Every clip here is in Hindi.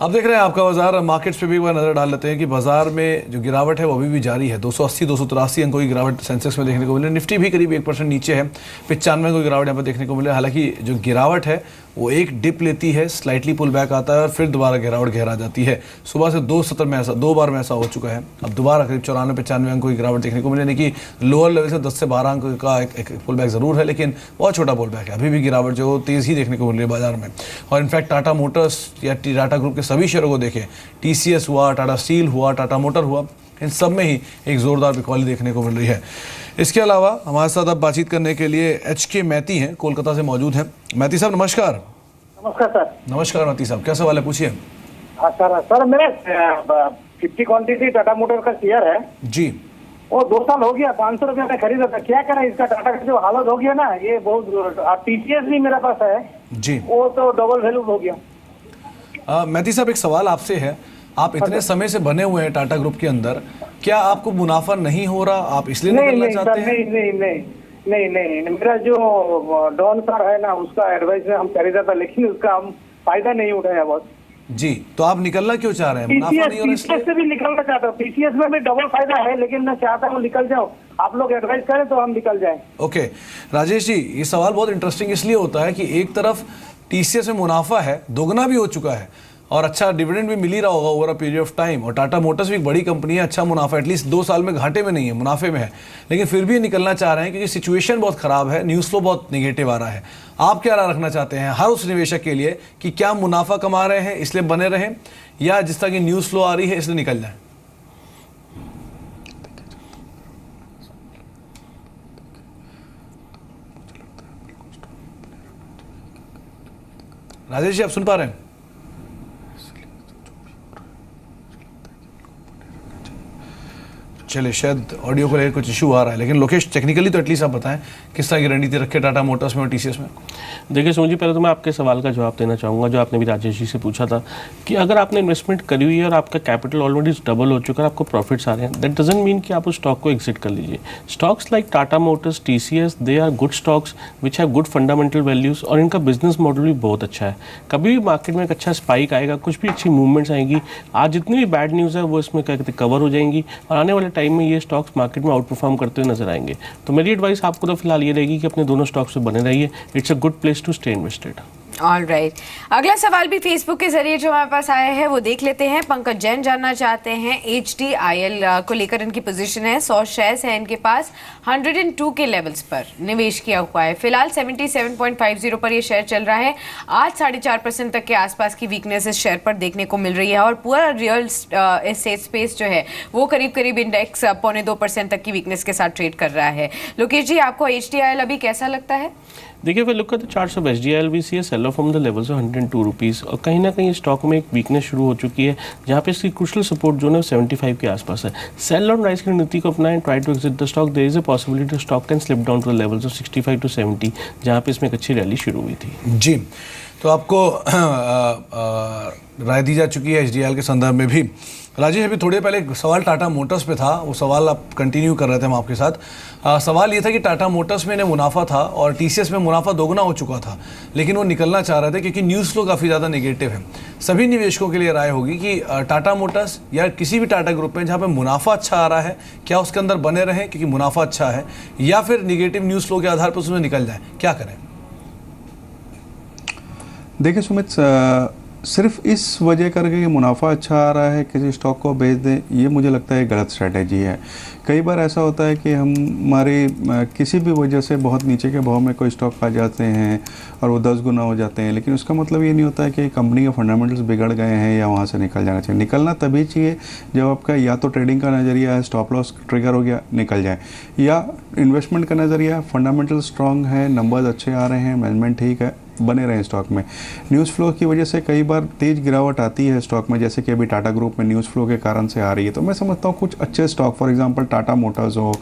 आप देख रहे हैं आपका बाजार। मार्केट्स पे भी एक बार नजर डाल लेते हैं कि बाजार में जो गिरावट है वो अभी भी जारी है। 280-283 अंकों की गिरावट सेंसेक्स में देखने को मिले। निफ्टी भी करीब 1% नीचे है, 95 अंकों की गिरावट यहाँ पर देखने को मिले। हालांकि जो गिरावट है वो एक डिप लेती है, स्लाइटली पुल बैक आता है और फिर दोबारा गिरावट गहरा जाती है। सुबह से दो बार में ऐसा हो चुका है। अब दोबारा करीब 94-95 अंकों की गिरावट देखने को मिले, यानी कि लोअर लेवल से 10 से 12 अंक का एक पुल बैक जरूर है, लेकिन बहुत छोटा पुल बैक है। अभी भी गिरावट जो तेज़ ही देखने को मिल रही है बाजार में। और इनफैक्ट टाटा मोटर्स या टाटा ग्रुप के सभी शेयरों को देखें, TCS हुआ, टाटा स्टील हुआ, टाटा मोटर हुआ, इन सब में ही एक जोरदार बिकवाली देखने को मिल रही है। इसके अलावा हमारे साथ अब बातचीत करने के लिए HK मैती हैं, कोलकाता से मौजूद हैं। मैती साहब नमस्कार। नमस्कार सर। नमस्कार मैती साहब, क्या सवाल है, पूछिए। हाँ सर मेरा 50 क्वांटिटी टाटा मोटर का शेयर है जी। वो 2 साल हो गया, 500 रुपया में खरीदा था। क्या करें, इसका टाटा का जो हालत हो गया ना, ये बहुत। TCS भी मेरे पास है जी, वो तो डबल वैल्यू हो गया। मैती साहब एक सवाल आपसे है, आप इतने समय से बने हुए हैं टाटा ग्रुप के अंदर, क्या आपको मुनाफा नहीं हो रहा, आप इसलिए निकलना चाहते हैं? नहीं, मेरा जो डॉन सर है ना, उसका एडवाइस में हम खरीदा था, लेकिन उसका हम फायदा नहीं उठाया बस। जी, तो आप निकलना क्यों चाह रहे हैं? मुनाफा नहीं हो रहा TCS से भी निकलना चाहता हूँ। TCS में भी डबल फायदा है, लेकिन मैं चाहता हूँ निकल जाऊँ। आप लोग एडवाइस करें तो हम निकल जाएं। ओके राजेश जी, ये सवाल बहुत इंटरेस्टिंग इसलिए होता है कि एक तरफ TCS में मुनाफा है, दोगुना भी हो चुका है और अच्छा डिविडेंड भी मिल ही रहा होगा over a period of time, और टाटा मोटर्स भी एक बड़ी कंपनी है, अच्छा मुनाफा एटलीस्ट 2 साल में घाटे में नहीं है, मुनाफे में है, लेकिन फिर भी निकलना चाह रहे हैं क्योंकि सिचुएशन बहुत खराब है, न्यूज़ फ्लो बहुत निगेटिव आ रहा है। आप क्या राय रखना चाहते हैं हर उस निवेशक के लिए कि क्या मुनाफा कमा रहे हैं इसलिए बने रहें, या जिस तरह की न्यूज़ फ्लो आ रही है इसलिए निकल जाए? राजेश जी आप सुन पा रहे हैं? चलिए, शायद ऑडियो को लेकर कुछ इशू आ रहा है, लेकिन लोकेश टेक्निकली तो एटलीस्ट आप बताएं किस तरह की रणनीति रखे टाटा मोटर्स में और TCS में। देखिए सुमन जी, पहले तो मैं आपके सवाल का जवाब देना चाहूँगा जो आपने भी राजेश जी से पूछा था कि अगर आपने इन्वेस्टमेंट करी हुई है और आपका कैपिटल ऑलरेडी डबल हो चुका है, आपको प्रॉफिट्स आ रहे हैं, दैट डजंट मीन कि आप उस स्टॉक को एग्जिट कर लीजिए। Stocks like Tata motors, TCS, they are good stocks which have good fundamental values और इनका बिजनेस मॉडल भी बहुत अच्छा है। कभी भी मार्केट में एक अच्छा स्पाइक आएगा, कुछ भी अच्छी मूवमेंट्स आएंगी, आज जितनी भी बैड न्यूज़ है वो इसमें क्या कहते हैं कवर हो जाएंगी और आने वाले टाइम में ये स्टॉक्स मार्केट में आउट परफॉर्म करते हुए नजर आएंगे। तो मेरी एडवाइस आपको तो फिलहाल ये रहेगी कि अपने दोनों स्टॉक्स से बने रहिए। It's a good place to stay invested. All right, अगला सवाल भी फेसबुक के जरिए जो हमारे पास आया है वो देख लेते हैं। पंकज जैन जानना चाहते हैं HDIL को लेकर इनकी पोजीशन है, 100 शेयर्स है इनके पास, 102 के लेवल्स पर निवेश किया हुआ है। फिलहाल 77.50 पर ये शेयर चल रहा है। आज 4.5% तक के आसपास की वीकनेस इस शेयर पर देखने को मिल रही है और पूरा रियल एस्टेट स्पेस जो है वो करीब इंडेक्स 0.25% तक की वीकनेस के साथ ट्रेड कर रहा है। लोकेश जी, आपको HDIL अभी कैसा लगता है? देखिए, फिर look at the charts of HDIL we see a sell off from the levels of 102 rupees और कहीं ना कहीं स्टॉक में एक वीकनेस शुरू हो चुकी है जहाँ पे इसकी क्रूशियल सपोर्ट जो है 75 के आसपास है। सेल ऑन राइज की रणनीति को अपनाएं, try to exit the stock. There is a possibility the stock can slip down to the levels of 65 to 70 जहाँ पे इसमें एक अच्छी रैली शुरू हुई थी। जी, तो आपको राय दी जा चुकी है HDIL के संदर्भ में भी। राजेश, अभी थोड़े पहले एक सवाल टाटा मोटर्स पे था, वो सवाल आप कंटिन्यू कर रहे थे हम आपके साथ। सवाल ये था कि टाटा मोटर्स में इन्हें मुनाफा था और TCS में मुनाफा दोगुना हो चुका था, लेकिन वो निकलना चाह रहे थे क्योंकि न्यूज़ फ्लो काफ़ी ज़्यादा नेगेटिव है। सभी निवेशकों के लिए राय होगी कि टाटा मोटर्स या किसी भी टाटा ग्रुप में जहाँ पे मुनाफा अच्छा आ रहा है, क्या उसके अंदर बने रहें क्योंकि मुनाफा अच्छा है, या फिर निगेटिव न्यूज़ फ्लो के आधार पर उसमें निकल जाए, क्या करें? देखिए सुमित, सिर्फ इस वजह करके कि मुनाफा अच्छा आ रहा है किसी स्टॉक को बेच दें, ये मुझे लगता है गलत स्ट्रैटेजी है। कई बार ऐसा होता है कि हमारी किसी भी वजह से बहुत नीचे के भाव में कोई स्टॉक आ जाते हैं और वो 10 गुना हो जाते हैं, लेकिन उसका मतलब ये नहीं होता है कि कंपनी के फंडामेंटल्स बिगड़ गए हैं या वहाँ से निकल जाना चाहिए। निकलना तभी चाहिए जब आपका या तो ट्रेडिंग का नज़रिया है, स्टॉप लॉस ट्रिगर हो गया, निकल जाए, या इन्वेस्टमेंट का नज़रिया, फंडामेंटल स्ट्रॉन्ग है, नंबर्स अच्छे आ रहे हैं, मैनेजमेंट ठीक है, बने रहें स्टॉक में। न्यूज़ फ्लो की वजह से कई बार तेज़ गिरावट आती है स्टॉक में, जैसे कि अभी टाटा ग्रुप में न्यूज़ फ्लो के कारण से आ रही है। तो मैं समझता हूँ कुछ अच्छे stock, for example Tata Motors हो,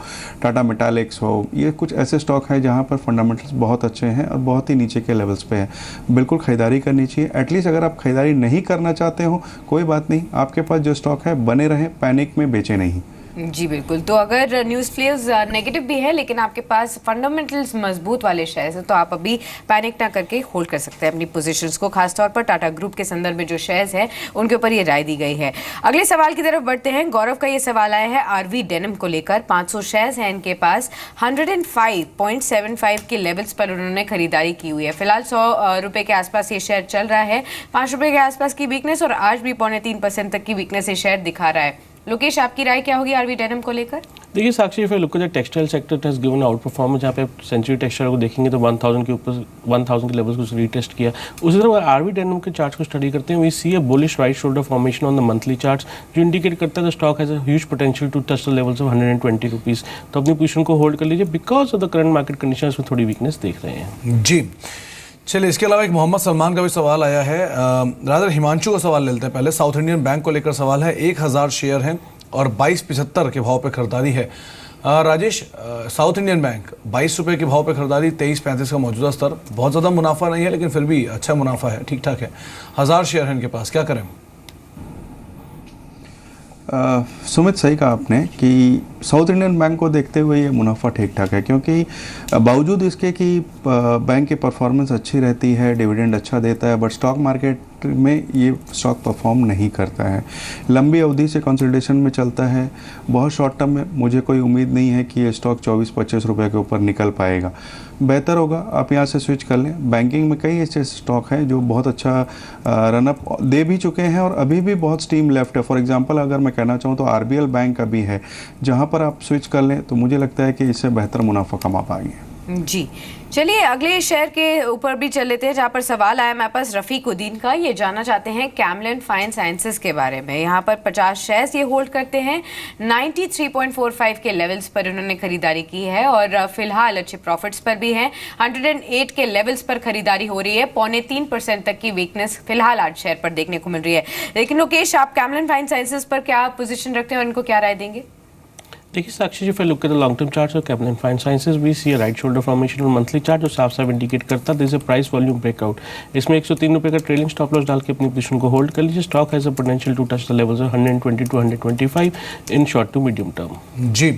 टाटा मेटालिक्स हो, ये कुछ ऐसे स्टॉक हैं जहाँ पर फंडामेंटल्स बहुत अच्छे हैं और बहुत ही नीचे के लेवल्स पे हैं, बिल्कुल ख़रीदारी करनी चाहिए। एटलीस्ट अगर आप ख़रीदारी नहीं करना चाहते हो कोई बात नहीं, आपके पास जो स्टॉक है बने रहें, पैनिक में बेचें नहीं। जी बिल्कुल। तो अगर न्यूज़ फ्लेव्स नेगेटिव भी है लेकिन आपके पास फंडामेंटल्स मजबूत वाले शेयर्स हैं तो आप अभी पैनिक ना करके होल्ड कर सकते हैं अपनी पोजीशंस को, खासतौर पर टाटा ग्रुप के संदर्भ में जो शेयर्स हैं उनके ऊपर ये राय दी गई है। अगले सवाल की तरफ बढ़ते हैं। गौरव का ये सवाल आया है आरवी डेनिम को लेकर। 500 शेयर्स हैं इनके पास, 105.75 के लेवल्स पर उन्होंने खरीदारी की हुई है। फिलहाल 100 रुपए के आसपास ये शेयर चल रहा है, 5 रुपए के आसपास की वीकनेस और आज भी 0.3% तक की वीकनेस ये शेयर दिखा रहा है। लोकेश, आपकी राय क्या होगी आरवी डेनिम को लेकर? देखिए Sakshi, if look at the textile sector has given out performance, जहाँ पे सेंचुरी टेक्सटाइल को देखेंगे तो 1000 के ऊपर 1000 के लेवल्स को रीटेस्ट किया। उसी तरह आरवी डेनिम के चार्ट्स को स्टडी करते हैं, we see a bullish right shoulder formation on the monthly charts, जो इंडिकेट करता है the stock has a huge potential to touch the levels of 120 rupees. तो अपनी पोजीशन को होल्ड कर लीजिए, because of the current market conditions में थोड़ी वीकनेस देख रहे हैं। जी चलिए, इसके अलावा एक मोहम्मद सलमान का भी सवाल आया है। रादर हिमांशु का सवाल लेते हैं पहले। साउथ इंडियन बैंक को लेकर सवाल है। 1000 शेयर हैं और 22.75 के भाव पे खरीदारी है। राजेश, साउथ इंडियन बैंक 22 रुपये के भाव पे खरीदारी, 23.35 का मौजूदा स्तर, बहुत ज़्यादा मुनाफा नहीं है लेकिन फिर भी अच्छा मुनाफा है, ठीक ठाक है। 1000 शेयर हैं इनके पास, क्या करें? सुमित, सही कहा आपने कि साउथ इंडियन बैंक को देखते हुए ये मुनाफा ठीक ठाक है, क्योंकि बावजूद इसके कि बैंक की परफॉर्मेंस अच्छी रहती है, डिविडेंड अच्छा देता है, बट स्टॉक मार्केट में ये स्टॉक परफॉर्म नहीं करता है। लंबी अवधि से कंसोलिडेशन में चलता है। बहुत शॉर्ट टर्म में मुझे कोई उम्मीद नहीं है कि ये स्टॉक 24-25 रुपये के ऊपर निकल पाएगा। बेहतर होगा आप यहाँ से स्विच कर लें। बैंकिंग में कई ऐसे स्टॉक हैं जो बहुत अच्छा रनअप दे भी चुके हैं और अभी भी बहुत स्टीम लेफ्ट है। फॉर एग्जांपल अगर मैं कहना चाहूँ तो आरबीएल बैंक अभी है, जहाँ पर आप स्विच कर लें तो मुझे लगता है कि इससे बेहतर मुनाफा कमा पाएंगे। जी चलिए, अगले शेयर के ऊपर भी चल लेते हैं, जहाँ पर सवाल आया मेरे पास रफ़ीक उद्दीन का। ये जानना चाहते हैं कैमलिन फाइन साइंसेस के बारे में। यहाँ पर 50 शेयर्स ये होल्ड करते हैं, 93.45 के लेवल्स पर उन्होंने खरीदारी की है और फिलहाल अच्छे प्रॉफिट्स पर भी हैं। 108 के लेवल्स पर खरीदारी हो रही है, 0.3% तक की वीकनेस फिलहाल आज शेयर पर देखने को मिल रही है। लेकिन लोकेश, आप कैमलिन फाइन साइंसेस पर क्या पोजिशन रखते हैं और इनको क्या राय देंगे? देखिए साक्षी, if I look at the long term charts of Captain Fine Sciences, we see a right shoulder formation on monthly chart जो साफ साफ इंडिकेट करता है there is a price volume breakout। इसमें 103 रुपये का ट्रेलिंग स्टॉप लॉस डाल के अपनी पोजीशन को होल्ड कर लीजिए। Stock has a potential to touch the levels of 120 to 125 in short to medium term. जी,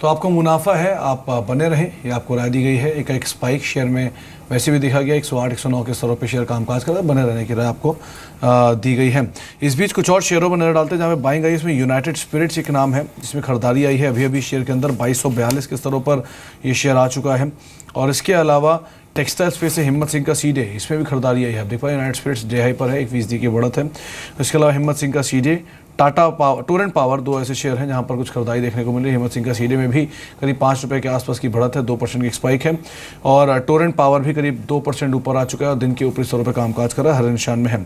तो आपका मुनाफा है, आप बने रहें, ये आपको राय दी गई है। एक स्पाइक शेयर में वैसे भी देखा गया 108-109 के स्तरों पे शेयर कामकाज कर रहा है, बने रहने की राय आपको दी गई है। इस बीच कुछ और शेयरों पर नजर डालते हैं जहाँ पे बाइंग आई। इसमें यूनाइटेड स्पिरिट्स एक नाम है जिसमें खरीदारी आई है अभी अभी शेयर के अंदर, 2242 के स्तरों पर ये शेयर आ चुका है। और इसके अलावा टेक्सटाइल स्पेस से हिम्मत सिंह का सीडे, इसमें भी खरीदारी आई है। अब देख पाए यूनाइटेड स्पिरिट्स डे हाई पर है, 1% की बढ़त है। इसके अलावा हिम्मत सिंह का सीडे, टाटा पावर, टोरेंट पावर, दो ऐसे शेयर हैं जहां पर कुछ खरीदारी देखने को मिल रही है। हिम्मत सिंह का सीडे में भी करीब 5 रुपये के आसपास की बढ़त है, 2% की स्पाइक है। और टोरेंट पावर भी करीब 2% ऊपर आ चुका है और दिन के ऊपरी स्तरों पर कामकाज कर रहा है, हरे निशान में है।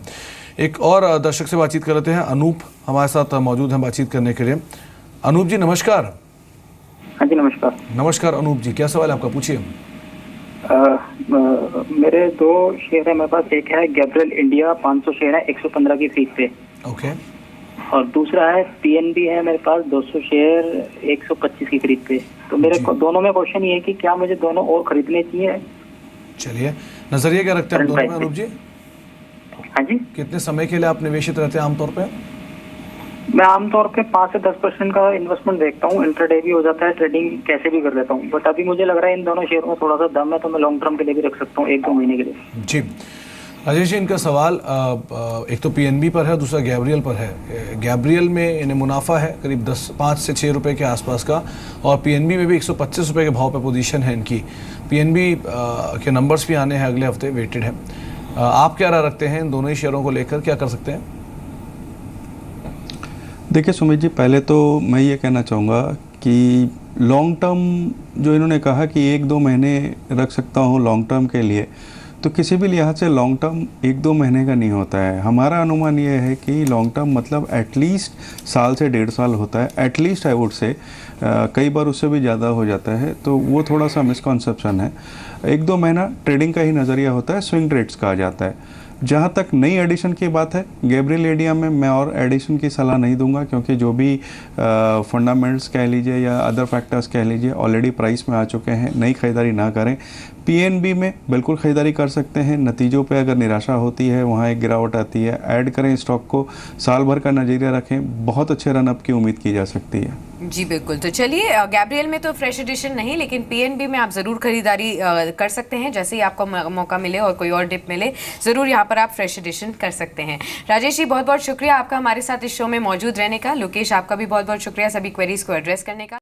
एक और दर्शक से बातचीत कर लेते हैं। अनूप हमारे साथ मौजूद हैं बातचीत करने के लिए। अनूप जी नमस्कार। हाँ जी नमस्कार। नमस्कार अनूप जी, क्या सवाल है आपका, पूछिए। मेरे 2 शेयर है मेरे पास। एक है गैब्रियल इंडिया, 500 शेयर है, 115 की फीस पे। ओके। और दूसरा है पीएनबी है मेरे पास, 200 शेयर, 125 की खरीद पे। तो मेरे दोनों में क्वेश्चन ये है कि क्या मुझे दोनों और खरीदने चाहिए? चलिए, नजरिया क्या रखते हैं आप दोनों में अनूप जी? हाँ जी। कितने समय के लिए आप निवेशित रहते हैं आमतौर पे? मैं आमतौर पे 5 से 10% का इन्वेस्टमेंट देखता हूँ। इंट्राडे भी हो जाता है, ट्रेडिंग कैसे भी कर लेता हूँ। बट अभी मुझे लग रहा है इन दोनों शेयर में थोड़ा सा दम है, तो मैं लॉन्ग टर्म के लिए भी रख सकता हूँ, 1-2 महीने के लिए। जी राजेश जी, इनका सवाल एक तो पीएनबी पर है, दूसरा गैब्रियल पर है। गैब्रियल में इन्हें मुनाफा है करीब 5 से 6 रुपये के आसपास का, और पीएनबी में भी 125 रुपये के भाव पे पोजीशन है इनकी। पीएनबी के नंबर्स भी आने हैं अगले हफ्ते, वेटेड है। आप क्या राय रखते हैं इन दोनों ही शेयरों को लेकर, क्या कर सकते हैं? देखिए सुमित जी, पहले तो मैं ये कहना चाहूँगा कि लॉन्ग टर्म जो इन्होंने कहा कि 1-2 महीने रख सकता हूँ लॉन्ग टर्म के लिए, तो किसी भी लिहाज से लॉन्ग टर्म 1-2 महीने का नहीं होता है। हमारा अनुमान ये है कि लॉन्ग टर्म मतलब एटलीस्ट साल से 1.5 साल होता है, एटलीस्ट आई वुड से। कई बार उससे भी ज़्यादा हो जाता है, तो वो थोड़ा सा मिसकॉन्सेप्शन है। 1-2 महीना ट्रेडिंग का ही नज़रिया होता है, स्विंग ट्रेड्स कहा जाता है। जहाँ तक नई एडिशन की बात है, गैब्रियल इंडिया में मैं और एडिशन की सलाह नहीं दूंगा, क्योंकि जो भी फंडामेंट्स कह लीजिए या अदर फैक्टर्स कह लीजिए ऑलरेडी प्राइस में आ चुके हैं, नई खरीदारी ना करें। पीएनबी में बिल्कुल खरीदारी कर सकते हैं, नतीजों पे अगर निराशा होती है, वहाँ एक गिरावट आती है, ऐड करें स्टॉक को, साल भर का नज़रिया रखें, बहुत अच्छे रनअप की उम्मीद की जा सकती है। जी बिल्कुल। तो चलिए, गैब्रियल में तो फ्रेश एडिशन नहीं, लेकिन पीएनबी में आप ज़रूर खरीदारी कर सकते हैं। जैसे ही आपको मौका मिले और कोई और डिप मिले, ज़रूर यहाँ पर आप फ्रेश एडिशन कर सकते हैं। राजेश जी, बहुत बहुत शुक्रिया आपका हमारे साथ इस शो में मौजूद रहने का। लोकेश, आपका भी बहुत बहुत शुक्रिया सभी क्वेरीज को एड्रेस करने का।